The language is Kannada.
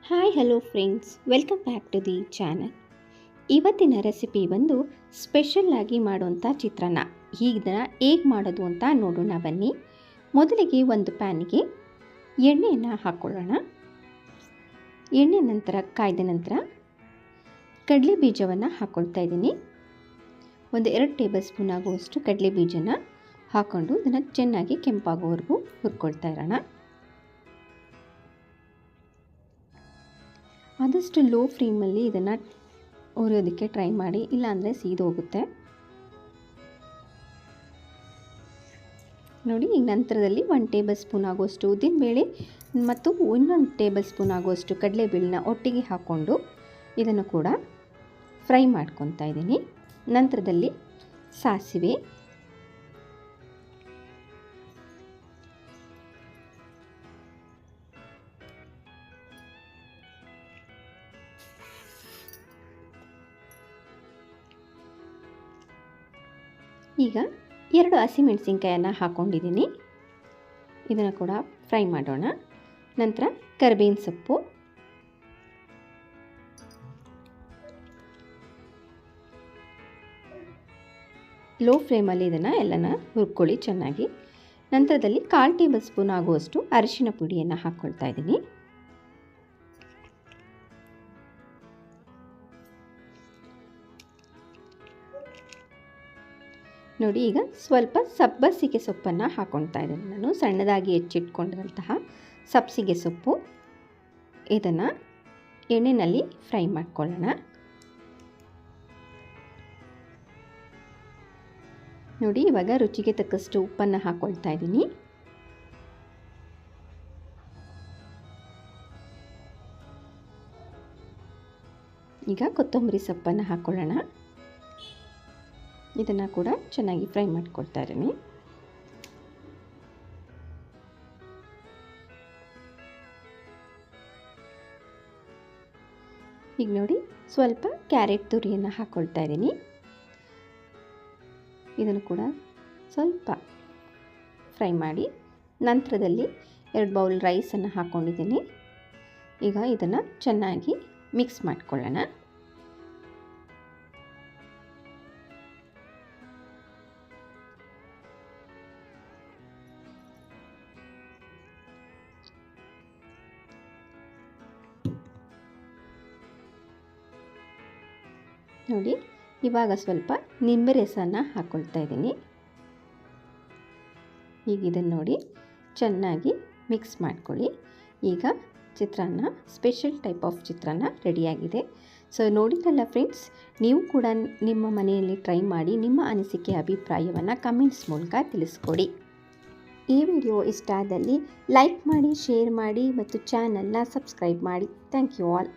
Hi hello friends, welcome back to the channel. ಇವತ್ತಿನ ರೆಸಿಪಿ ಬಂದು ಸ್ಪೆಷಲ್ ಆಗಿ ಮಾಡುವಂಥ ಚಿತ್ರಾನ್ನ. ಇದನ್ನು ಹೇಗೆ ಮಾಡೋದು ಅಂತ ನೋಡೋಣ ಬನ್ನಿ. ಮೊದಲಿಗೆ ಒಂದು ಪ್ಯಾನಿಗೆ ಎಣ್ಣೆಯನ್ನು ಹಾಕ್ಕೊಳ್ಳೋಣ. ಎಣ್ಣೆ ನಂತರ ಕಾಯ್ದ ನಂತರ ಕಡಲೆ ಬೀಜವನ್ನು ಹಾಕ್ಕೊಳ್ತಾ ಇದ್ದೀನಿ. ಒಂದು 2 ಟೇಬಲ್ ಸ್ಪೂನ್ ಆಗುವಷ್ಟು ಕಡಲೆ ಬೀಜನ ಹಾಕ್ಕೊಂಡು ಇದನ್ನು ಚೆನ್ನಾಗಿ ಕೆಂಪಾಗೋವರೆಗೂ ಹುರ್ಕೊಳ್ತಾ ಇರೋಣ. ಆದಷ್ಟು ಲೋ ಫ್ಲೇಮಲ್ಲಿ ಇದನ್ನು ಹುರಿಯೋದಕ್ಕೆ ಟ್ರೈ ಮಾಡಿ, ಇಲ್ಲಾಂದರೆ ಸೀದೋಗುತ್ತೆ. ನೋಡಿ, ಈಗ ನಂತರದಲ್ಲಿ 1 ಟೇಬಲ್ ಸ್ಪೂನ್ ಆಗುವಷ್ಟು ಉದ್ದಿನಬೇಳೆ ಮತ್ತು 1 ಟೇಬಲ್ ಸ್ಪೂನ್ ಆಗುವಷ್ಟು ಕಡಲೆಬೇಳೆನ ಒಟ್ಟಿಗೆ ಹಾಕ್ಕೊಂಡು ಇದನ್ನು ಕೂಡ ಫ್ರೈ ಮಾಡ್ಕೊತಾ ಇದ್ದೀನಿ. ನಂತರದಲ್ಲಿ ಸಾಸಿವೆ, ಈಗ 2 ಹಸಿಮೆಣಸಿನ್ಕಾಯನ್ನು ಹಾಕ್ಕೊಂಡಿದ್ದೀನಿ. ಇದನ್ನು ಕೂಡ ಫ್ರೈ ಮಾಡೋಣ. ನಂತರ ಕರಿಬೇವಿನ ಸೊಪ್ಪು, ಲೋ ಫ್ಲೇಮಲ್ಲಿ ಇದನ್ನು ಎಲ್ಲನ ಹುರ್ಕೊಳ್ಳಿ ಚೆನ್ನಾಗಿ. ನಂತರದಲ್ಲಿ 1/4 ಟೇಬಲ್ ಸ್ಪೂನ್ ಆಗುವಷ್ಟು ಅರಿಶಿನ ಪುಡಿಯನ್ನು ಹಾಕ್ಕೊಳ್ತಾ ಇದ್ದೀನಿ. ನೋಡಿ, ಈಗ ಸ್ವಲ್ಪ ಸಬ್ಬಸಿಗೆ ಸೊಪ್ಪನ್ನು ಹಾಕ್ಕೊಳ್ತಾ ಇದ್ದೀನಿ. ನಾನು ಸಣ್ಣದಾಗಿ ಹೆಚ್ಚಿಟ್ಕೊಂಡಿರುವಂತಹ ಸಬ್ಬಸಿಗೆ ಸೊಪ್ಪು, ಇದನ್ನು ಎಣ್ಣೆಯಲ್ಲಿ ಫ್ರೈ ಮಾಡ್ಕೊಳ್ಳೋಣ. ನೋಡಿ, ಇವಾಗ ರುಚಿಗೆ ತಕ್ಕಷ್ಟು ಉಪ್ಪನ್ನು ಹಾಕ್ಕೊಳ್ತಾ ಇದ್ದೀನಿ. ಈಗ ಕೊತ್ತಂಬರಿ ಸೊಪ್ಪನ್ನು ಹಾಕ್ಕೊಳ್ಳೋಣ. ಇದನ್ನು ಕೂಡ ಚೆನ್ನಾಗಿ ಫ್ರೈ ಮಾಡ್ಕೊಳ್ತಾ ಇದ್ದೀನಿ. ಈಗ ನೋಡಿ, ಸ್ವಲ್ಪ ಕ್ಯಾರೆಟ್ ತುರಿಯನ್ನು ಹಾಕ್ಕೊಳ್ತಾ ಇದ್ದೀನಿ. ಇದನ್ನು ಕೂಡ ಸ್ವಲ್ಪ ಫ್ರೈ ಮಾಡಿ ನಂತರದಲ್ಲಿ 2 ಬೌಲ್ ರೈಸನ್ನು ಹಾಕ್ಕೊಂಡಿದ್ದೀನಿ. ಈಗ ಇದನ್ನು ಚೆನ್ನಾಗಿ ಮಿಕ್ಸ್ ಮಾಡ್ಕೊಳ್ಳೋಣ. ನೋಡಿ, ಇವಾಗ ಸ್ವಲ್ಪ ನಿಂಬೆ ರಸನ ಹಾಕ್ಕೊಳ್ತಾ ಇದ್ದೀನಿ. ಈಗ ಇದನ್ನು ನೋಡಿ ಚೆನ್ನಾಗಿ ಮಿಕ್ಸ್ ಮಾಡ್ಕೊಳ್ಳಿ. ಈಗ ಚಿತ್ರಾನ್ನ, ಸ್ಪೆಷಲ್ ಟೈಪ್ ಆಫ್ ಚಿತ್ರಾನ್ನ ರೆಡಿಯಾಗಿದೆ. ಸೊ ನೋಡಿದ್ರಲ್ಲ ಫ್ರೆಂಡ್ಸ್, ನೀವು ಕೂಡ ನಿಮ್ಮ ಮನೆಯಲ್ಲಿ ಟ್ರೈ ಮಾಡಿ ನಿಮ್ಮ ಅನಿಸಿಕೆ ಅಭಿಪ್ರಾಯವನ್ನು ಕಮೆಂಟ್ಸ್ ಮೂಲಕ ತಿಳಿಸ್ಕೊಡಿ. ಈ ವಿಡಿಯೋ ಇಷ್ಟ ಆದಲ್ಲಿ ಲೈಕ್ ಮಾಡಿ, ಶೇರ್ ಮಾಡಿ ಮತ್ತು ಚಾನಲ್ನ ಸಬ್ಸ್ಕ್ರೈಬ್ ಮಾಡಿ. Thank you all.